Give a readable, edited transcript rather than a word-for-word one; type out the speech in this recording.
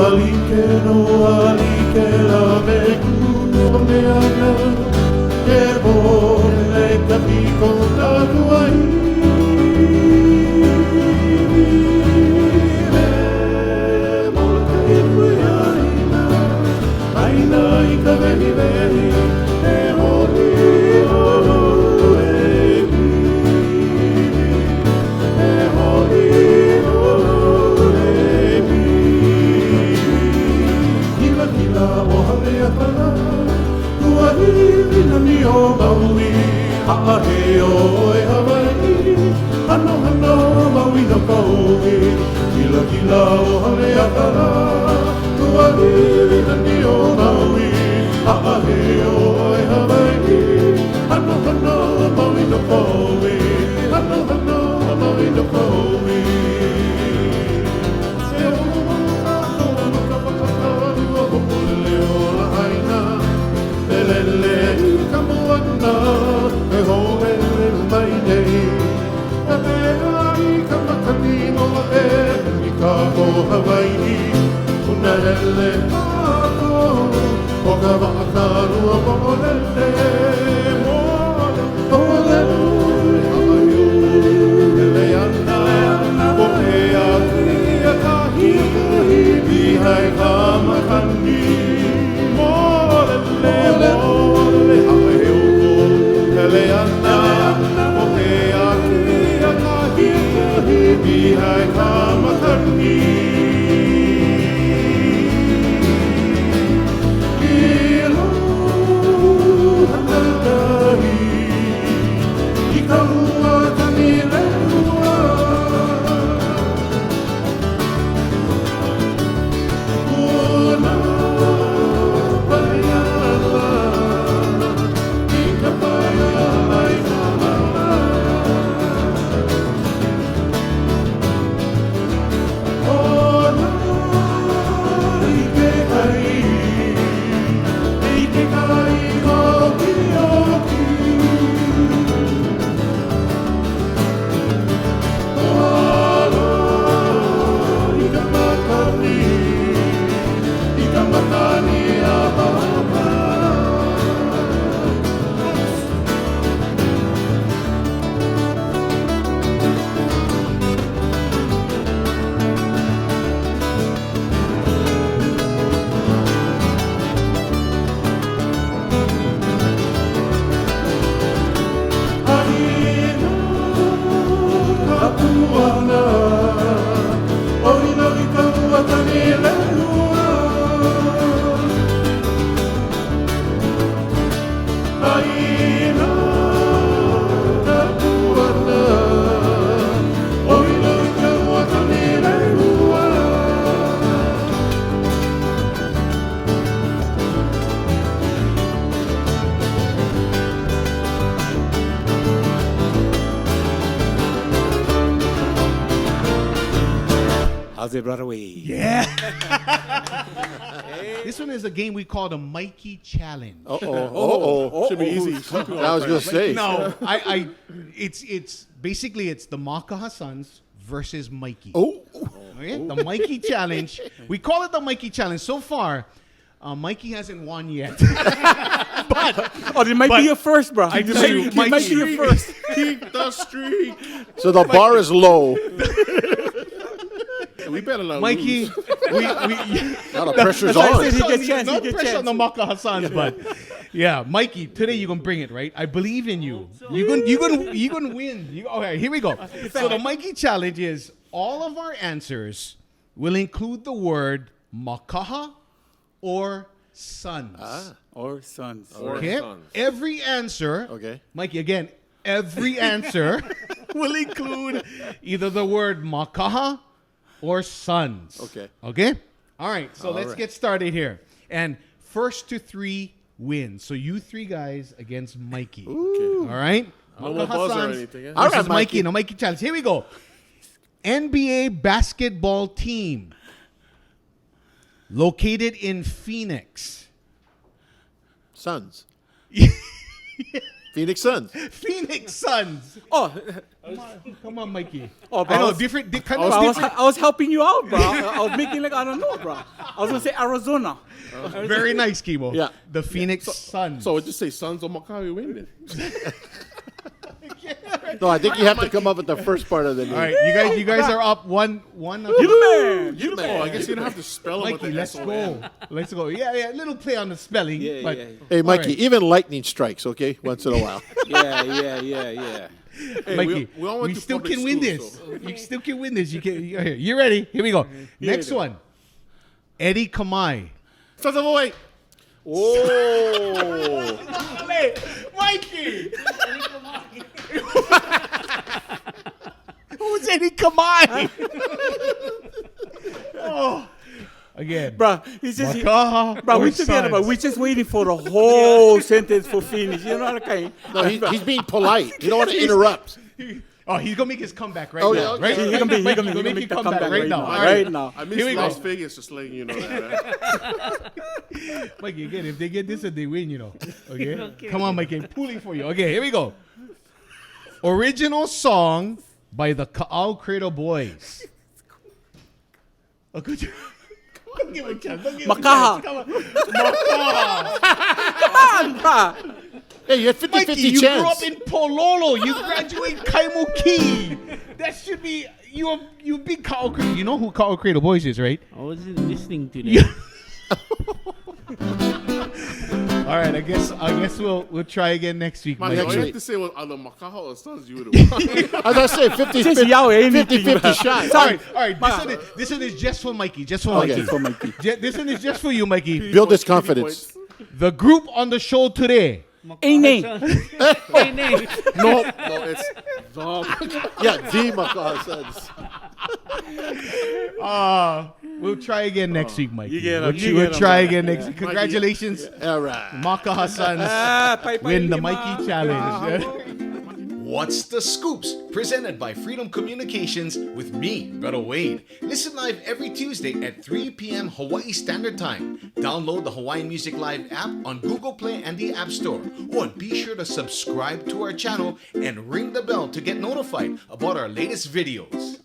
alike no alike la me kua me ana e vole le kapiko taku ai me mola kai pui aina aina I ka vehi vehi e hori olo e pili e hori olo e pili Kila kila o hale akana Ua hivina ni o maui Haahe o e Hawai'i Hano hano maui no kaui Kila kila o hale akana Ua hivina ni o maui Haahe o e Hawai'i Hano hano maui no kaui Hano hano maui no kaui E o kakoa makapakakaru a hopolele o la haina Lelele I ka moana e hoele mai nei E mea I ka makani moa e I ka o Hawai'i Una lele ako o ka wakaru a mo'olele Mo'olele ha'ayu Lele ana o he aki a ka hihi hai ka makani Mo'olele ha'ayu Lele ana o he aki a ka hihi hai ka makani How's it, brother? Yeah. This one is a game we call the Mikey Challenge. Should be easy. I was going to say. No, it's basically it's the Mākaha Sons versus Mikey. Okay? The Mikey Challenge. We call it the Mikey Challenge. So far, Mikey hasn't won yet. It might be your first, bro. I tell you, it might be your first. Keep the streak. So the bar is low. We better not Mikey, lose. Now the pressure's on. He gets chance. No He gets pressure on chance. the Mākaha Sons, but yeah, Mikey, today you're gonna bring it, right? I believe in you. You're gonna win. Okay, here we go. So the Mikey Challenge is all of our answers will include the word Mākaha or sons. Or sons. Okay. sons. Every answer. Okay. Mikey, again, every answer will include either the word Mākaha or sons. Okay. Okay? All right, so All let's right. get started here. And first to three wins. So you three guys against Mikey. All right? No more Mākaha buzz or Sons anything, yeah? versus All right, Mikey. Mikey. No, Mikey Challenge. Here we go. NBA basketball team located in Phoenix. Suns. Phoenix Suns. Phoenix Suns. Oh, Come on, Mikey. Oh, bro, I know, I was- different. I was helping you out, bro. I was making like I don't know, bro. I was gonna say Arizona. Very nice, Kimo. Yeah. The Phoenix Suns. So just say Sons of Mākaha win then. No, I think you have to come up with the first part of the name. All right, you guys are up one. You the man. You the Oh, I man. guess you don't have to spell them with Mikey, the let's S-O-N. go. Let's go. Yeah, little play on the spelling. Yeah, but yeah. Hey, Mikey, All right. even lightning strikes, okay, once in a while. Yeah. Hey, Mikey, we all went we to still public can win school, this. so- You still can win this. You ready? Here we go. Next one. Eddie Kamai. Sons of Hawaii. Oh. Mikey! Who's Eddie Kamai? Oh. Again. Bro, he's just Makaha bro, we or together, but Sons? we just waiting for the whole sentence for finish. You know what I'm saying? No, he's being polite. You don't want to interrupt. Oh, he's gonna make his comeback right Oh, now. yeah, okay. Right? He gonna make the comeback right right now. now. All Right now. I Here miss we Las go. Vegas, just letting you know that. Right? Mikey, again, if they get this, they win, you know. Okay? Come on, Mikey. I'm pulling for you. Okay, here we go. Original song by the Koalohaukulele Boys. Oh, good job. Don't give him a chance. Don't give him a Mākaha. chance. Come on. Mākaha. Come on, bro. Hey, you had 50-50 Mikey, you chance. grew up in Pololo. You graduate Kaimuki. That should be you big Koalohaukulele. You know who Koalohaukulele Boys is, right? I wasn't listening to that. Yeah. All right, I guess we'll try again next week, Man, Mikey. all you have to say was either Mākaha or Sons, you would have won. As I say, 50-50 Just yell anything, 50 shots. All right. This one is just for Mikey. Just for Okay. Mikey. For Mikey. This one is just for you, Mikey. Build his 50 confidence. points. The group on the show today. Ain't name. Hey, name. No, it's the Yeah, the Mākaha Sons. We'll try again next week, Mikey. You get 'em, We'll, you we'll get 'em, try man. again next week. Congratulations, All right. Mākaha Sons. Win the Mikey Challenge. What's the Scoops? Presented by Freedom Communications with me, Brother Wade. Listen live every Tuesday at 3 p.m. Hawaii Standard Time. Download the Hawaii Music Live app on Google Play and the App Store. Oh, and be sure to subscribe to our channel and ring the bell to get notified about our latest videos.